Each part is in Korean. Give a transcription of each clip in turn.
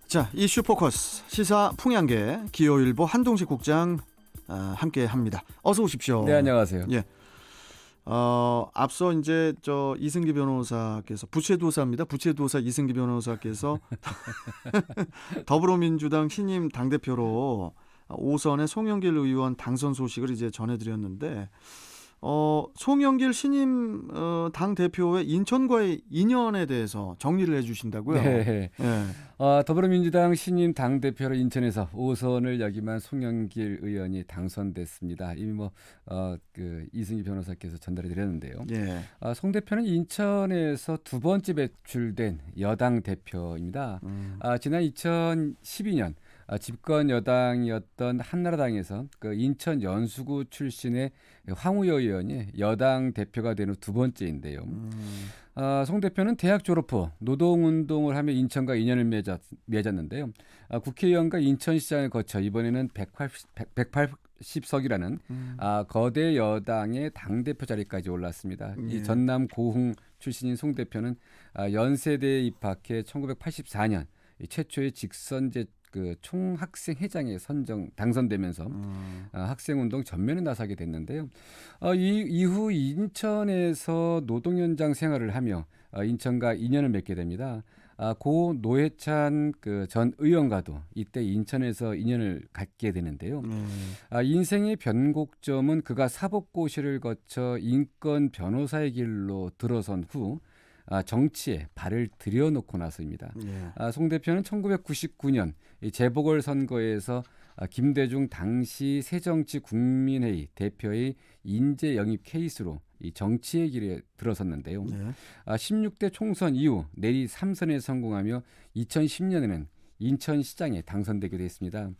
자, 이슈 포커스 시사 풍향계 기호일보 한동식 국장 함께 합니다. 어서 오십시오. 네, 안녕하세요. 예. 앞서 이제 이승기 변호사께서 부채도사입니다. 부채도사 이승기 변호사께서 더불어민주당 신임 당대표로 5선의 송영길 의원 당선 소식을 이제 전해드렸는데 송영길 신임 당대표의 인천과의 인연에 대해서 정리를 해주신다고요? 네. 예. 더불어민주당 신임 당대표로 인천에서 5선을 역임한 송영길 의원이 당선됐습니다. 이미 이승기 변호사께서 전달해 드렸는데요. 예. 송 대표는 인천에서 두 번째 배출된 여당 대표입니다. 지난 2012년 집권 여당이었던 한나라당에서 인천 연수구 출신의 황우여 의원이 여당 대표가 된 후 두 번째인데요. 송 대표는 대학 졸업 후 노동운동을 하며 인천과 인연을 맺었는데요. 국회의원과 인천시장을 거쳐 이번에는 180석이라는 거대 여당의 당대표 자리까지 올랐습니다. 예. 이 전남 고흥 출신인 송 대표는 연세대에 입학해 1984년 최초의 직선제 총학생회장에 당선되면서 학생운동 전면에 나서게 됐는데요. 이후 인천에서 노동현장 생활을 하며 인천과 인연을 맺게 됩니다. 고 노회찬 전 의원과도 이때 인천에서 인연을 갖게 되는데요. 인생의 변곡점은 그가 사법고시를 거쳐 인권 변호사의 길로 들어선 후 정치에 발을 들여놓고 나서입니다. 예. 송 대표는 1999년 재보궐선거에서 김대중 당시 새정치국민회의 대표의 인재 영입 케이스로 이 정치의 길에 들어섰는데요. 예. 16대 총선 이후 내리 3선에 성공하며 2010년에는 인천시장에 당선되기도 했습니다.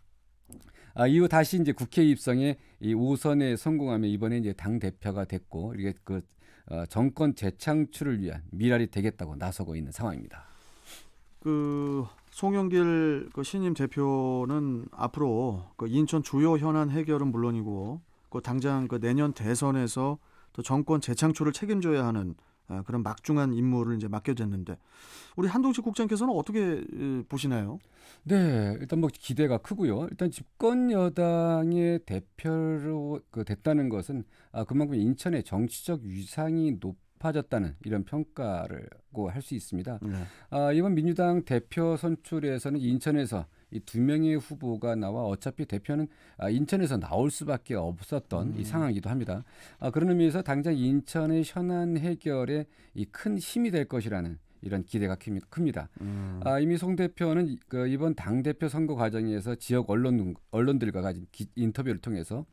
이후 다시 이제 국회 입성에 이 5선에 성공하며 이번에 이제 당 대표가 됐고 이게 정권 재창출을 위한 미랄이 되겠다고 나서고 있는 상황입니다. 송영길 신임 대표는 앞으로 인천 주요 현안 해결은 물론이고 당장 내년 대선에서 또 정권 재창출을 책임져야 하는 그런 막중한 임무를 이제 맡게 됐는데 우리 한동식 국장께서는 어떻게 보시나요? 네, 일단 기대가 크고요. 일단 집권 여당의 대표로 됐다는 것은 그만큼 인천의 정치적 위상이 높아졌다는 이런 평가라고 할 수 있습니다. 이번 민주당 대표 선출에서는 인천에서 이 두 명의 후보가 나와 어차피 대표는 인천에서 나올 수밖에 없었던 이 상황이기도 합니다. 그런 의미에서 당장 인천의 현안 해결에 이 큰 힘이 될 것이라는 이런 기대가 큽니다. 이미 송 대표는 이번 당대표 선거 과정에서 지역 언론들과 가진 인터뷰를 통해서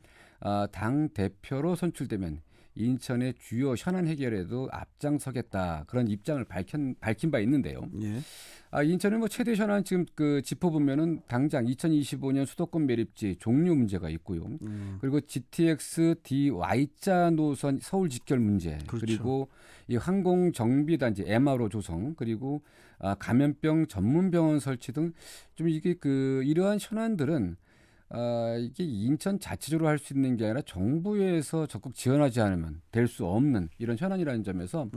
당대표로 선출되면 인천의 주요 현안 해결에도 앞장서겠다 그런 입장을 밝힌 바 있는데요. 예. 인천은 최대 현안 지금 짚어보면은 당장 2025년 수도권 매립지 종료 문제가 있고요. 그리고 GTX DY자 노선 서울 직결 문제, 그렇죠. 그리고 이 항공 정비 단지 MRO 조성, 그리고 감염병 전문 병원 설치 등 좀 이게 이러한 현안들은 이게 인천 자체적으로 할 수 있는 게 아니라 정부에서 적극 지원하지 않으면 될 수 없는 이런 현안이라는 점에서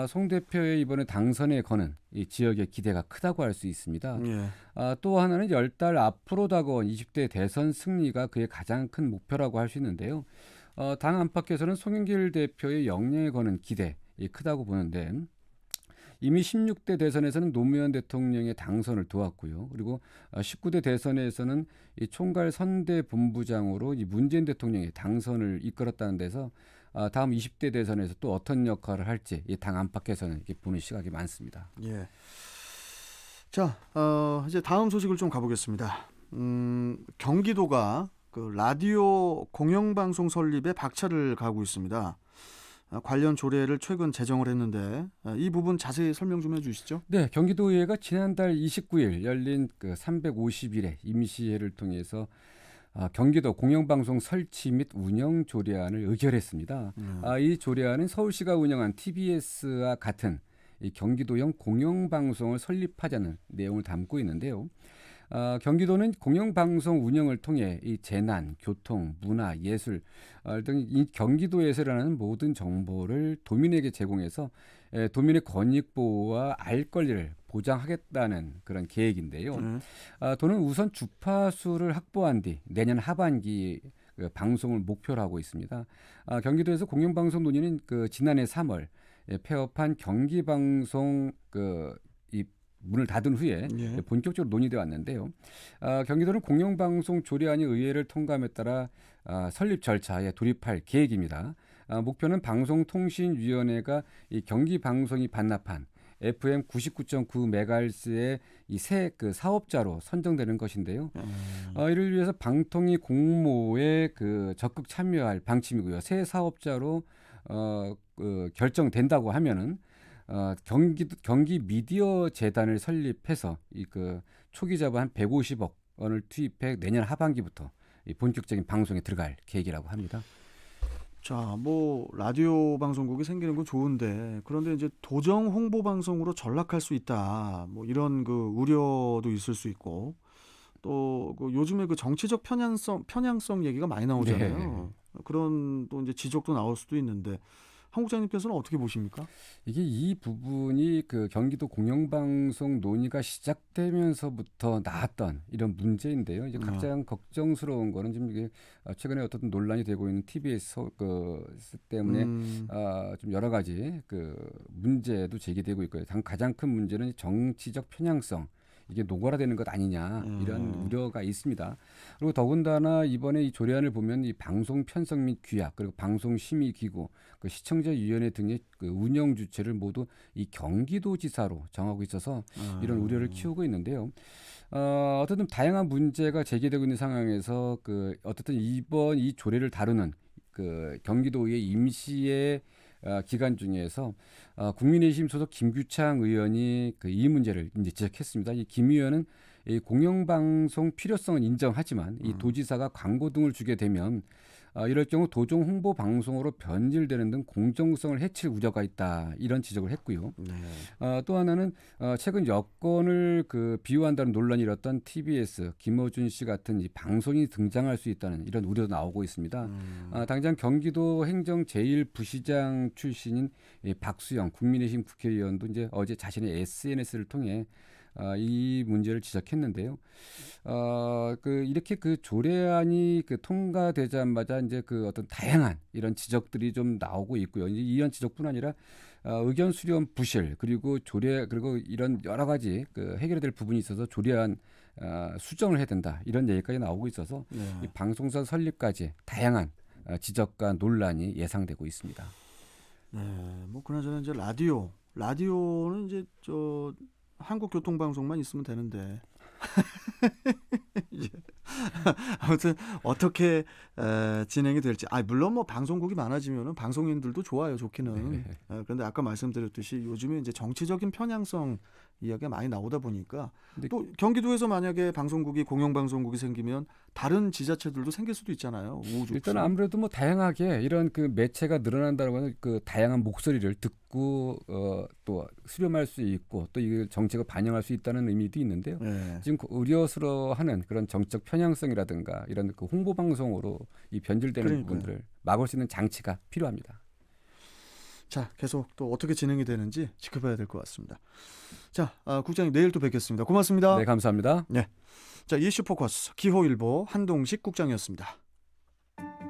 송 대표의 이번에 당선에 거는 이 지역의 기대가 크다고 할 수 있습니다. 예. 또 하나는 10달 앞으로 다가온 20대 대선 승리가 그의 가장 큰 목표라고 할 수 있는데요. 당 안팎에서는 송영길 대표의 역량에 거는 기대 크다고 보는데 이미 16대 대선에서는 노무현 대통령의 당선을 도왔고요. 그리고 19대 대선에서는 이 총괄 선대 본부장으로 이 문재인 대통령의 당선을 이끌었다는 데서 다음 20대 대선에서 또 어떤 역할을 할지 이 당 안팎에서는 이렇게 보는 시각이 많습니다. 예. 자, 이제 다음 소식을 좀 가보겠습니다. 경기도가 라디오 공영방송 설립에 박차를 가하고 있습니다. 관련 조례를 최근 제정을 했는데 이 부분 자세히 설명 좀 해주시죠. 네, 경기도의회가 지난달 29일 열린 351회 임시회를 통해서 경기도 공영방송 설치 및 운영 조례안을 의결했습니다. 이 조례안은 서울시가 운영한 TBS와 같은 이 경기도형 공영방송을 설립하자는 내용을 담고 있는데요. 경기도는 공영방송 운영을 통해 이 재난, 교통, 문화, 예술 등 이 경기도에서 일어나는 모든 정보를 도민에게 제공해서 도민의 권익 보호와 알 권리를 보장하겠다는 그런 계획인데요. 네. 도는 우선 주파수를 확보한 뒤 내년 하반기 방송을 목표로 하고 있습니다. 경기도에서 공영방송 논의는 지난해 3월 폐업한 경기방송 이 문을 닫은 후에 예. 본격적으로 논의돼 왔는데요. 경기도는 공영방송 조례안이 의회를 통과함에 따라 설립 절차에 돌입할 계획입니다. 목표는 방송통신위원회가 이 경기방송이 반납한 FM 99.9MHz의 이 새 사업자로 선정되는 것인데요. 이를 위해서 방통위 공모에 적극 참여할 방침이고요. 새 사업자로 결정된다고 하면은 경기 미디어 재단을 설립해서 초기 자본 한 150억 원을 투입해 내년 하반기부터 이 본격적인 방송에 들어갈 계획이라고 합니다. 자, 뭐 라디오 방송국이 생기는 건 좋은데 그런데 이제 도정 홍보 방송으로 전락할 수 있다. 뭐 이런 우려도 있을 수 있고 또 요즘에 정치적 편향성 얘기가 많이 나오잖아요. 그런 또 이제 지적도 나올 수도 있는데 한국장님께서는 어떻게 보십니까? 이게 이 부분이 경기도 공영방송 논의가 시작되면서부터 나왔던 이런 문제인데요. 이제 가장 걱정스러운 거는 지금 이게 최근에 어떤 논란이 되고 있는 TBS 때문에 좀 여러 가지 문제도 제기되고 있고요. 가장 큰 문제는 정치적 편향성. 이게 노골화되는 것 아니냐 이런 우려가 있습니다. 그리고 더군다나 이번에 이 조례안을 보면 이 방송 편성 및 규약 그리고 방송심의기구 시청자위원회 등의 운영 주체를 모두 이 경기도지사로 정하고 있어서 이런 우려를 키우고 있는데요. 어쨌든 다양한 문제가 제기되고 있는 상황에서 어쨌든 이번 이 조례를 다루는 경기도의 임시의 기간 중에서 국민의힘 소속 김규창 의원이 이 문제를 이제 지적했습니다. 이 김 의원은 이 공영방송 필요성은 인정하지만 이 도지사가 광고 등을 주게 되면 이럴 경우 도정 홍보 방송으로 변질되는 등 공정성을 해칠 우려가 있다 이런 지적을 했고요. 네. 또 하나는 최근 여권을 비유한다는 논란이 일었던 TBS 김어준 씨 같은 이 방송이 등장할 수 있다는 이런 우려도 나오고 있습니다. 당장 경기도 행정 제1부시장 출신인 이 박수영 국민의힘 국회의원도 이제 어제 자신의 SNS를 통해 이 문제를 지적했는데요. 이렇게 조례안이 통과되자마자 이제 어떤 다양한 이런 지적들이 좀 나오고 있고요. 이런 지적뿐 아니라 의견 수렴 부실 그리고 그리고 이런 여러 가지 해결해야 될 부분이 있어서 조례안 수정을 해야 된다 이런 얘기까지 나오고 있어서 이 방송사 설립까지 다양한 지적과 논란이 예상되고 있습니다. 네, 뭐 그나저나 이제 라디오는 이제 한국교통방송만 있으면 되는데 이제 아무튼 어떻게 진행이 될지 물론 뭐 방송국이 많아지면은 방송인들도 좋아요, 좋기는. 그런데 아까 말씀드렸듯이 요즘에 이제 정치적인 편향성 이야기가 많이 나오다 보니까 또 경기도에서 만약에 공영방송국이 생기면 다른 지자체들도 생길 수도 있잖아요. 일단 아무래도 뭐 다양하게 이런 매체가 늘어난다는 것은 다양한 목소리를 듣고 또 수렴할 수 있고 또 이 정책을 반영할 수 있다는 의미도 있는데요. 지금 우려스러워하는 그런 정책 편향성이라든가 이런 홍보 방송으로 이 변질되는 부분들을 막을 수 있는 장치가 필요합니다. 자, 계속 또 어떻게 진행이 되는지 지켜봐야 될 것 같습니다. 자, 국장님 내일 또 뵙겠습니다. 고맙습니다. 네, 감사합니다. 네, 자 이슈 포커스 기호일보 한동식 국장이었습니다.